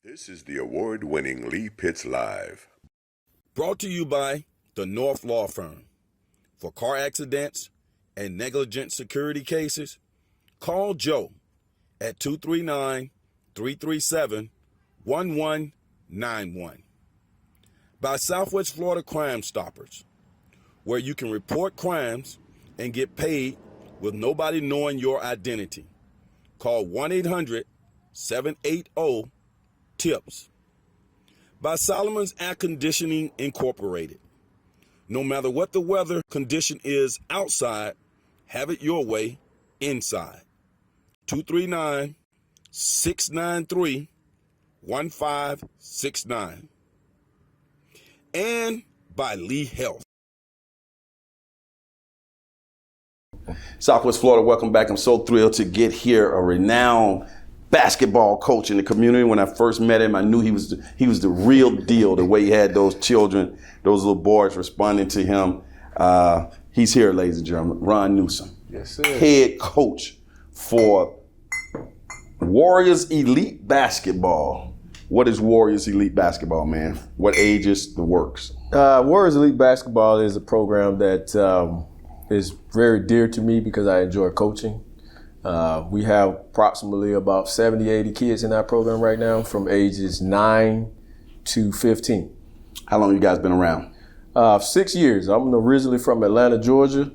This is the award-winning Lee Pitts Live. Brought to you by the North Law Firm. For car accidents and negligent security cases, call Joe at 239-337-1191. By Southwest Florida Crime Stoppers, where you can report crimes and get paid with nobody knowing your identity. Call 1-800-780-TIPS. By Solomon's Air Conditioning Incorporated. No matter what the weather condition is outside, have it your way inside. 239-693-1569. And by Lee Health. Southwest Florida, welcome back. I'm so thrilled to get here, a renowned basketball coach in the community. When I first met him, I knew he was the real deal, the way he had those children, those little boys responding to him. He's here, ladies and gentlemen, Ron Newson. Yes, sir. Head coach for Warriors Elite Basketball. What is Warriors Elite Basketball, man? What ages, the works? Warriors Elite Basketball is a program that is very dear to me because I enjoy coaching. We have approximately about 70, 80 kids in our program right now from ages 9 to 15. How long you guys been around? 6 years. I'm originally from Atlanta, Georgia.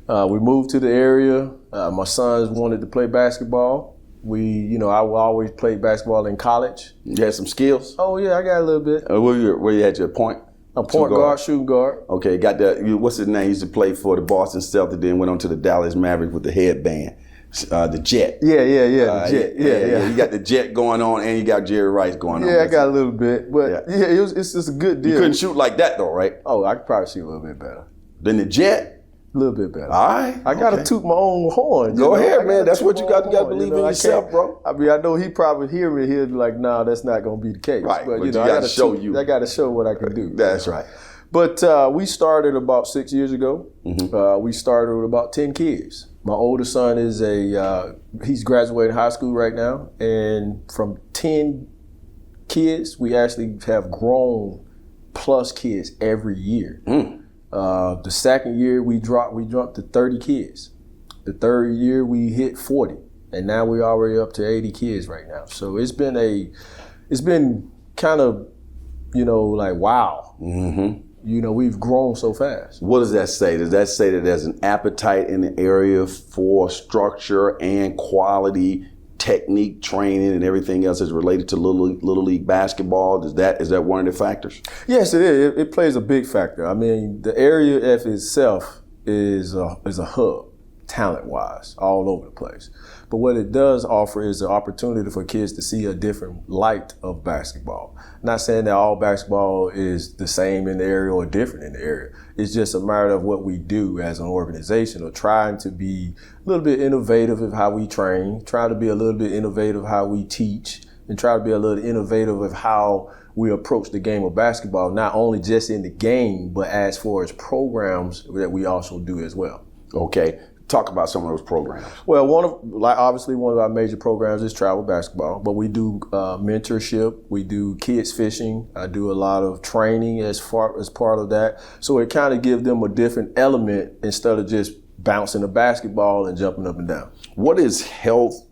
We moved to the area. My sons wanted to play basketball. I always played basketball in college. You had some skills? Oh yeah, I got a little bit. Where you at your point? A point guard, shooting guard. Okay, got that. What's his name? He used to play for the Boston Celtics, then went on to the Dallas Mavericks with the headband. The Jet. Yeah, the Jet. Yeah. You got the Jet going on, and you got Jerry Rice going on. Yeah, I got a little bit, but it's just a good deal. You couldn't shoot like that though, right? Oh, I could probably shoot a little bit better. Than the Jet? A little bit better. All right. I got to toot my own horn. Go ahead, man. That's what you got. You got to believe in yourself, bro. I mean, I know he probably hear me. He'll be like, "Nah, that's not going to be the case." Right. But you got to show you. I got to show what I can do. That's right. But we started about 6 years ago. Mm-hmm. We started with about 10 kids. My oldest son is he's graduating high school right now. And from 10 kids, we actually have grown plus kids every year. The second year we jumped to 30 kids. The third year we hit 40. And now we're already up to 80 kids right now. So it's been kind of, like wow. Mm-hmm. We've grown so fast. What does that say? Does that say that there's an appetite in the area for structure and quality technique training and everything else that's related to little league basketball? Is that one of the factors? Yes, it is. It plays a big factor. I mean, the Area F itself is a hub, talent-wise, all over the place. But what it does offer is the opportunity for kids to see a different light of basketball. I'm not saying that all basketball is the same in the area or different in the area. It's just a matter of what we do as an organization, or trying to be a little bit innovative of how we train, try to be a little bit innovative how we teach, and try to be a little innovative of how we approach the game of basketball, not only just in the game, but as far as programs that we also do as well. Okay. Talk about some of those programs. Well, obviously one of our major programs is travel basketball, but we do mentorship, we do kids fishing, I do a lot of training as part of that. So it kind of gives them a different element instead of just bouncing a basketball and jumping up and down. What is Health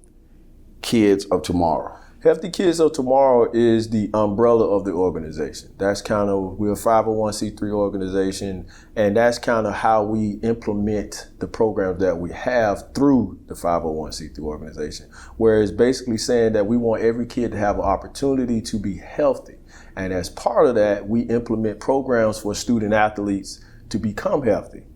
Kids of Tomorrow? Healthy Kids of Tomorrow is the umbrella of the organization. That's we're a 501c3 organization, and that's kind of how we implement the programs that we have through the 501c3 organization, where it's basically saying that we want every kid to have an opportunity to be healthy. And as part of that, we implement programs for student athletes to become healthy.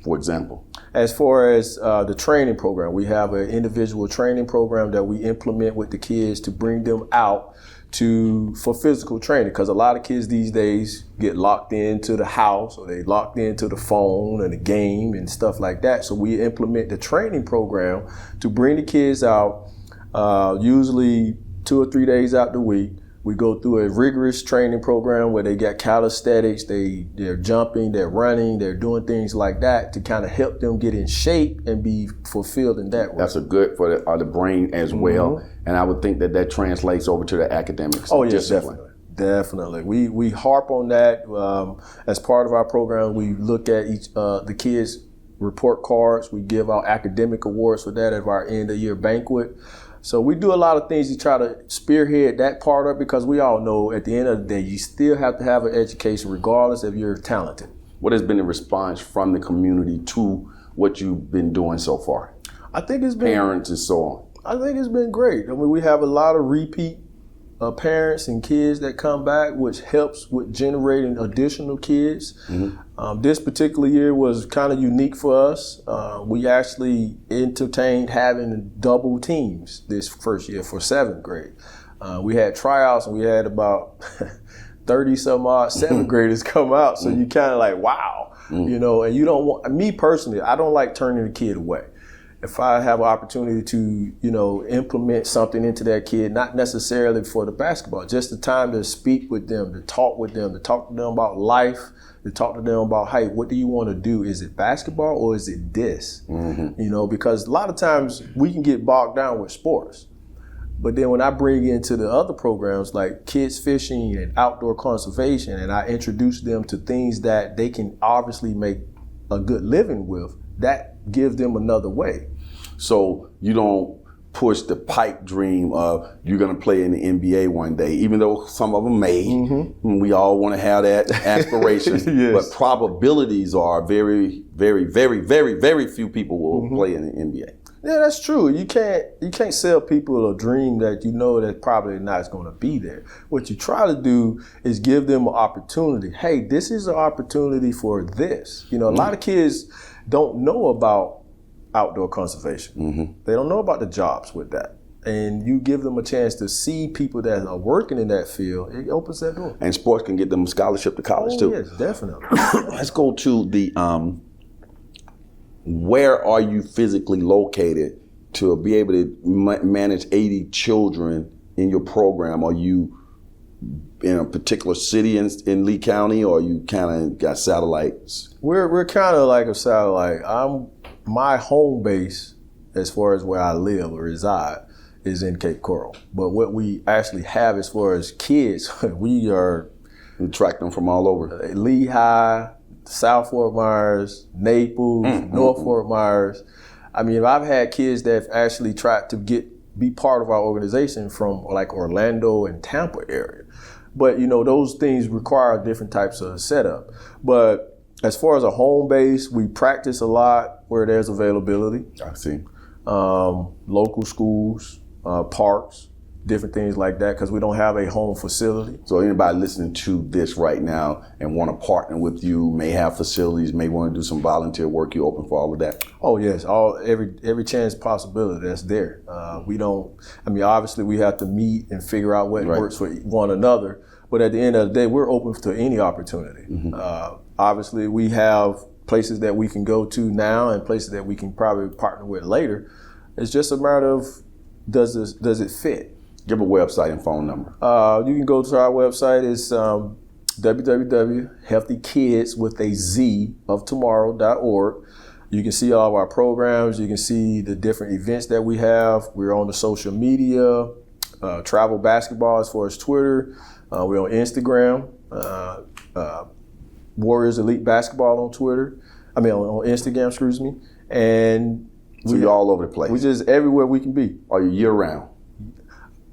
For example? As far as the training program, we have an individual training program that we implement with the kids to bring them out for physical training, because a lot of kids these days get locked into the house, or they locked into the phone and the game and stuff like that. So we implement the training program to bring the kids out, usually 2 or 3 days out the week, We go through a rigorous training program where they got calisthenics, they're jumping, they're running, they're doing things like that to kind of help them get in shape and be fulfilled in that way. That's a good for the brain as well. And I would think that translates over to the academics. Oh, yes, definitely. Definitely. We harp on that. As part of our program, we look at the kids' report cards. We give out academic awards for that at our end of year banquet. So we do a lot of things to try to spearhead that part of it, because we all know at the end of the day, you still have to have an education regardless if you're talented. What has been the response from the community to what you've been doing so far? I think it's been parents and so on. I think it's been great. I mean, we have a lot of repeat parents and kids that come back, which helps with generating additional kids. This particular year was kind of unique for us. We actually entertained having double teams this first year for 7th grade. We had tryouts and we had about 30 some odd 7th graders come out. So you kind of like, wow, you know, and you don't want, me personally, I don't like turning a kid away. If I have an opportunity to, you know, implement something into that kid, not necessarily for the basketball, just the time to speak with them, to talk with them, to talk to them about life, to talk to them about, hey, what do you want to do? Is it basketball or is it this? You know, because a lot of times we can get bogged down with sports. But then when I bring into the other programs like kids fishing and outdoor conservation, and I introduce them to things that they can obviously make a good living with, that gives them another way. So you don't push the pipe dream of you're going to play in the NBA one day, even though some of them may. We all want to have that aspiration. Yes. But probabilities are very, very, very, very, very few people will play in the NBA. Yeah, that's true. You can't sell people a dream that you know that probably not going to be there. What you try to do is give them an opportunity. Hey, this is an opportunity for this. You know, a lot of kids don't know about outdoor conservation. They don't know about the jobs with that. And you give them a chance to see people that are working in that field, it opens that door. And sports can get them a scholarship to college too. Yes, definitely. Let's go to the where are you physically located to be able to manage 80 children in your program? Are you in a particular city in Lee County, or you kind of got satellites? We're kind of like a satellite. My home base, as far as where I live or reside, is in Cape Coral. But what we actually have as far as kids, we track them from all over. Lehigh, South Fort Myers, Naples, North Fort Myers. I mean, I've had kids that have actually tried to be part of our organization from like Orlando and Tampa area. But, you know, those things require different types of setup. But as far as a home base, we practice a lot where there's availability. I see. Local schools, parks, different things like that, because we don't have a home facility. So anybody listening to this right now and want to partner with you, may have facilities, may want to do some volunteer work, you open for all of that? Oh yes, every chance possibility that's there. Obviously we have to meet and figure out what works for one another, but at the end of the day, we're open to any opportunity. Obviously we have places that we can go to now and places that we can probably partner with later. It's just a matter of, does it fit? Give a website and phone number. You can go to our website. It's www.healthykidswithaz.tomorrow.org. You can see all of our programs. You can see the different events that we have. We're on the social media, travel basketball as far as Twitter. We're on Instagram, Warriors Elite Basketball on Twitter. On Instagram, excuse me. And so you're all over the place. We're just everywhere we can be. Are you year round?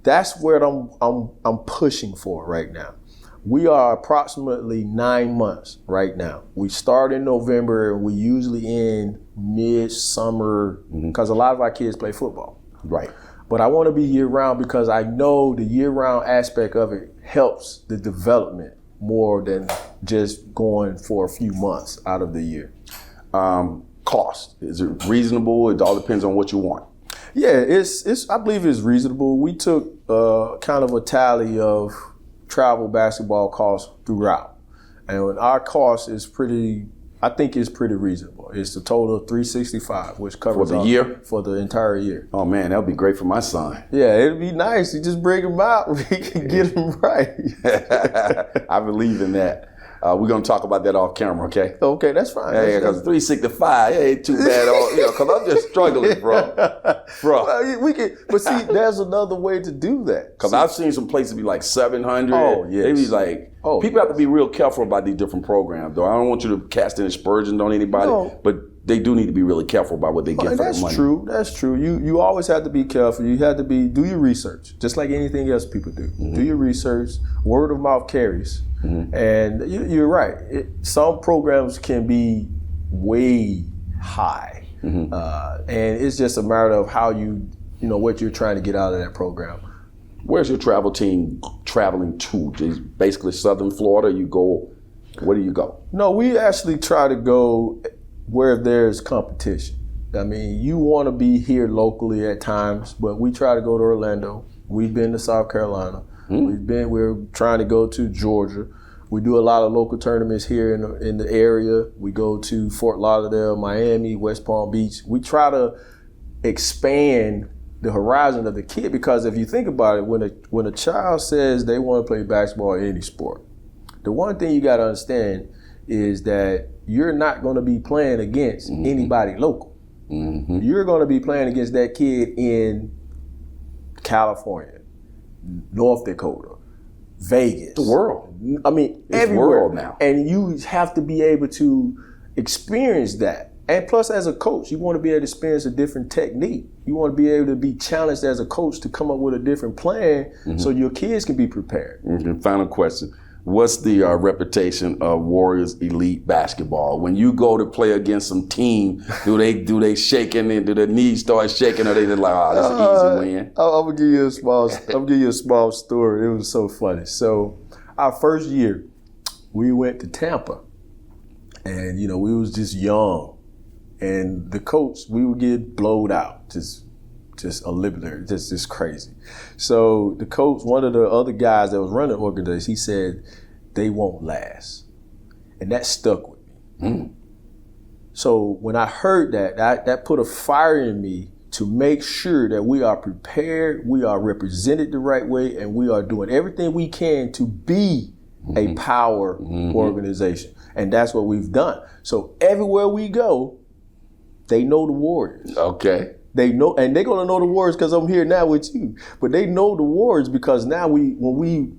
That's where I'm pushing for right now. We are approximately 9 months right now. We start in November and we usually end mid-summer because a lot of our kids play football. Right. But I want to be year-round because I know the year-round aspect of it helps the development more than just going for a few months out of the year. Cost, is it reasonable? It all depends on what you want. Yeah, it's. I believe it's reasonable. We took kind of a tally of travel basketball costs throughout, and our cost is pretty I think it's pretty reasonable. It's a total of $365, which covers For the year? For the entire year. Oh man, that would be great for my son. Yeah, it'd be nice. You just bring him out. We can get him right. I believe in that. We're gonna talk about that off camera, okay? Okay, that's fine. Yeah, because 365 ain't too bad. Because I'm just struggling, bro. Well, we can, but see, there's another way to do that. Because I've seen some places be like 700. Oh, yes. They be like, people have to be real careful about these different programs, though. I don't want you to cast an aspersion on anybody, but they do need to be really careful about what they get for their money. That's true. That's true. You always have to be careful. You have to do your research, just like anything else people do. Mm-hmm. Do your research. Word of mouth carries. Mm-hmm. And you're right. Some programs can be way high, and it's just a matter of how what you're trying to get out of that program. Where's your travel team traveling to? Just basically Southern Florida. Where do you go? No, we actually try to go where there's competition. I mean, you want to be here locally at times, but we try to go to Orlando. We've been to South Carolina. We're trying to go to Georgia. We do a lot of local tournaments here in the area. We go to Fort Lauderdale, Miami, West Palm Beach. We try to expand the horizon of the kid, because if you think about it, when a child says they want to play basketball or any sport, the one thing you got to understand is that you're not going to be playing against anybody local. Mm-hmm. You're going to be playing against that kid in California, North Dakota, Vegas. The world. I mean, it's everywhere. World now. And you have to be able to experience that. And plus, as a coach, you want to be able to experience a different technique. You want to be able to be challenged as a coach to come up with a different plan so your kids can be prepared. Mm-hmm. Final question. What's the reputation of Warriors elite basketball? When you go to play against some team, do they shaking and do their knees start shaking, or they just like, oh, that's an easy win? I'm gonna give you a small story. It was so funny. So our first year, we went to Tampa, and we was just young, and the coach, we would get blowed out, just eliminated, just crazy. So the coach, one of the other guys that was running the organization, he said, they won't last. And that stuck with me. So when I heard that put a fire in me to make sure that we are prepared, we are represented the right way, and we are doing everything we can to be a power organization. And that's what we've done. So everywhere we go, they know the Warriors. Okay. They know, and they're gonna know the Warriors because I'm here now with you. But they know the Warriors because now when we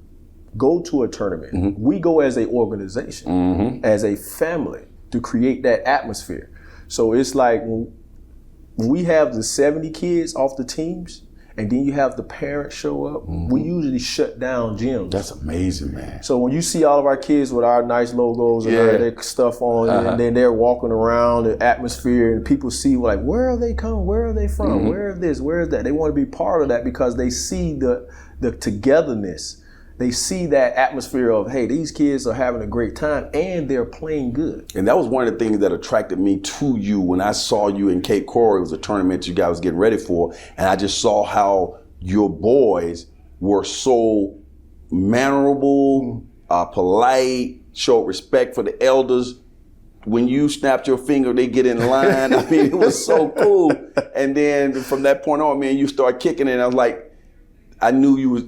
go to a tournament, we go as an organization, as a family, to create that atmosphere. So it's like when we have the 70 kids off the teams, and then you have the parents show up, we usually shut down gyms. That's amazing, man. So when you see all of our kids with our nice logos and all their stuff on, and then they're walking around the atmosphere, and people see like, where are they coming? Where are they from? Where is this? Where is that? They want to be part of that because they see the togetherness. They see that atmosphere of, hey, these kids are having a great time and they're playing good. And that was one of the things that attracted me to you when I saw you in Cape Coral. It was a tournament you guys was getting ready for. And I just saw how your boys were so mannerable, polite, showed respect for the elders. When you snapped your finger, they get in line. I mean, it was so cool. And then from that point on, man, you start kicking it. And I was like, I knew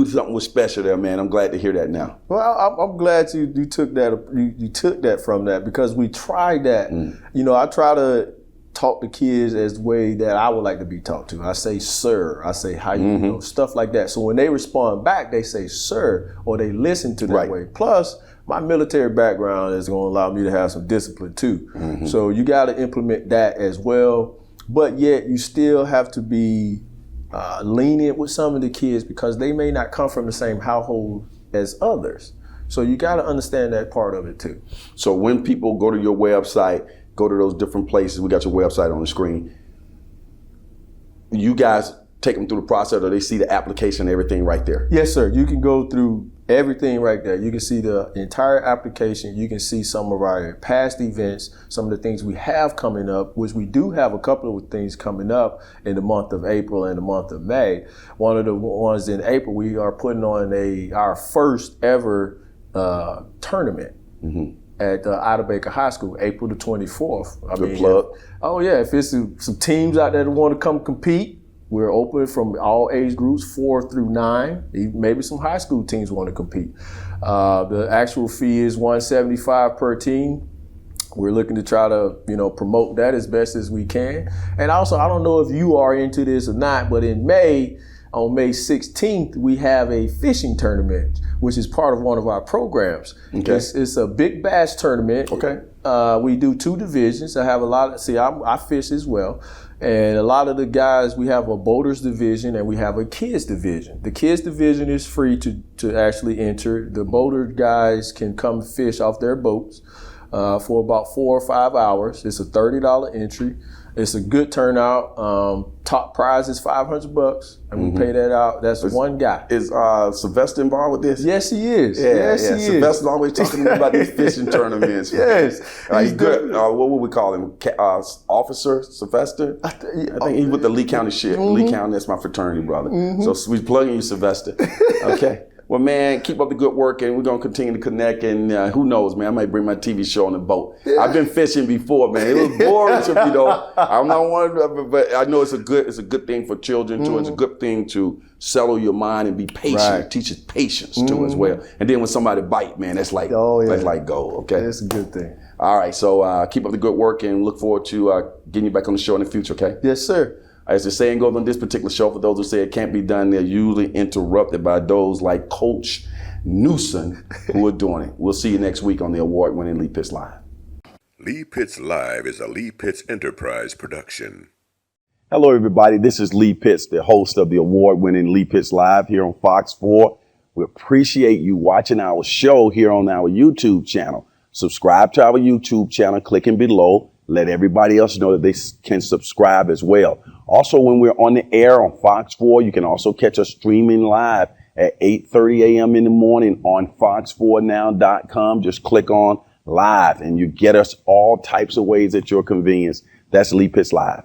something was special there, man. I'm glad to hear that now. Well, I'm glad you took that. You took that from that because we tried that. I try to talk to kids as the way that I would like to be talked to. I say, sir. I say, how you stuff like that. So when they respond back, they say, sir, or they listen to that way. Plus, my military background is going to allow me to have some discipline too. So you got to implement that as well. But yet you still have to be lenient with some of the kids because they may not come from the same household as others. So you got to understand that part of it too. So when people go to your website, go to those different places, we got your website on the screen, you guys take them through the process or they see the application and everything right there? Yes, sir. You can go through everything right there. You can see the entire application. You can see some of our past events, some of the things we have coming up, which we do have a couple of things coming up in the month of April and the month of May. One of the ones in April, we are putting on our first ever tournament at Ida Baker High School, April the 24th. Good plug. Oh yeah, if it's some teams out there that want to come compete, we're open from all age groups, 4 through 9. Maybe some high school teams want to compete. The actual fee is $175 per team. We're looking to try to, promote that as best as we can. And also, I don't know if you are into this or not, but in May, on May 16th, we have a fishing tournament, which is part of one of our programs. Okay. It's a big bass tournament. Okay. We do 2 divisions. I have a lot of, I fish as well. And a lot of the guys, we have a boaters division and we have a kids division. The kids division is free to actually enter. The boater guys can come fish off their boats for about 4 or 5 hours. It's a $30 entry. It's a good turnout. Top prize is $500, and we pay that out. That's one guy. Is Sylvester involved with this? Yes, he is. Yeah, yes, he is. Sylvester's always talking to me about these fishing tournaments. Yes, he's good. What would we call him? Officer Sylvester? I think he's with the Lee County shit. Lee County, that's my fraternity brother. So we're plugging you, Sylvester. Okay. Well, man, keep up the good work, and we're going to continue to connect, and who knows, man, I might bring my TV show on the boat. I've been fishing before, man. It was boring to me, though. I'm not one, but I know it's a good thing for children, too. It's a good thing to settle your mind and be patient. Right. It teaches patience, too, as well. And then when somebody bite, man, that's like, that's like gold, okay? That's a good thing. All right, so keep up the good work, and look forward to getting you back on the show in the future, okay? Yes, sir. As the saying goes on this particular show, for those who say it can't be done, they're usually interrupted by those like Coach Newson who are doing it. We'll see you next week on the award-winning Lee Pitts Live. Lee Pitts Live is a Lee Pitts Enterprise production. Hello, everybody. This is Lee Pitts, the host of the award-winning Lee Pitts Live here on Fox 4. We appreciate you watching our show here on our YouTube channel. Subscribe to our YouTube channel, clicking below. Let everybody else know that they can subscribe as well. Also, when we're on the air on Fox 4, you can also catch us streaming live at 8:30 a.m. in the morning on fox4now.com. Just click on live and you get us all types of ways at your convenience. That's Lee Pitts Live.